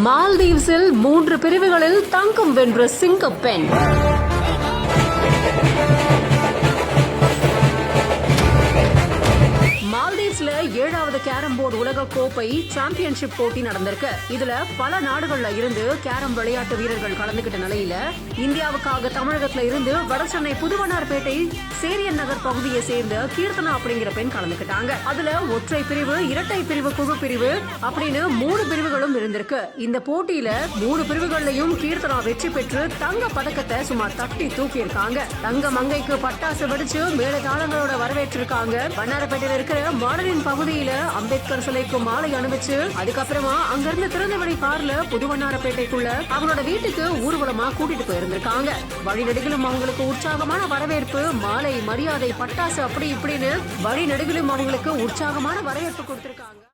மால்தீவ்ஸில் 3 பிரிவுகளில் தங்கம் வென்ற சிங்கப்பெண். மால்தீவ்ஸ்ல 7வது கேரம் போர்டு உலக கோப்பை சாம்பியன்ஷிப் போட்டி நடந்திருக்கு. இதுல பல நாடுகள்ல இருந்து கேரம் விளையாட்டு வீரர்கள் கலந்துகிட்ட நிலையில இந்தியாவுக்காக தமிழகத்துல இருந்து வடசென்னை புதுவண்ணார்பேட்டை சேரியன் நகர் பகுதியை சேர்ந்த கீர்த்தனா அப்படிங்கிற பெண் கலந்துகிட்டாங்க. அதுல ஒற்றை பிரிவு, இரட்டை பிரிவு, குழு பிரிவு அப்படின்னு 3 பிரிவுகளும் இருந்திருக்கு. இந்த போட்டியில 3 பிரிவுகள்லயும் கீர்த்தனா வெற்றி பெற்று தங்க பதக்கத்தை சுமார் தட்டி தூக்கி இருக்காங்க. தங்க மங்கைக்கு பட்டாசு வெடிச்சு மேலதாளங்களோட வரவேற்றிருக்காங்க. வண்ணாரப்பேட்டையில இருக்கிற மாடலின் பகுதியில அம்பேத்கர் சிலைக்கு மாலை அணிவிச்சு அதுக்கப்புறமா அங்கிருந்து திறந்தவெளி கார்ல புதுவண்ணாரப்பேட்டைக்குள்ள அவங்களோட வீட்டுக்கு ஊர்வலமா கூட்டிட்டு போயிருந்திருக்காங்க. வழிநெடுகிலும் அவங்களுக்கு உற்சாகமான வரவேற்பு, மாலை, மரியாதை, பட்டாசு அப்படி இப்படின்னு வழிநெடுகிலும் அவங்களுக்கு உற்சாகமான வரவேற்பு கொடுத்திருக்காங்க.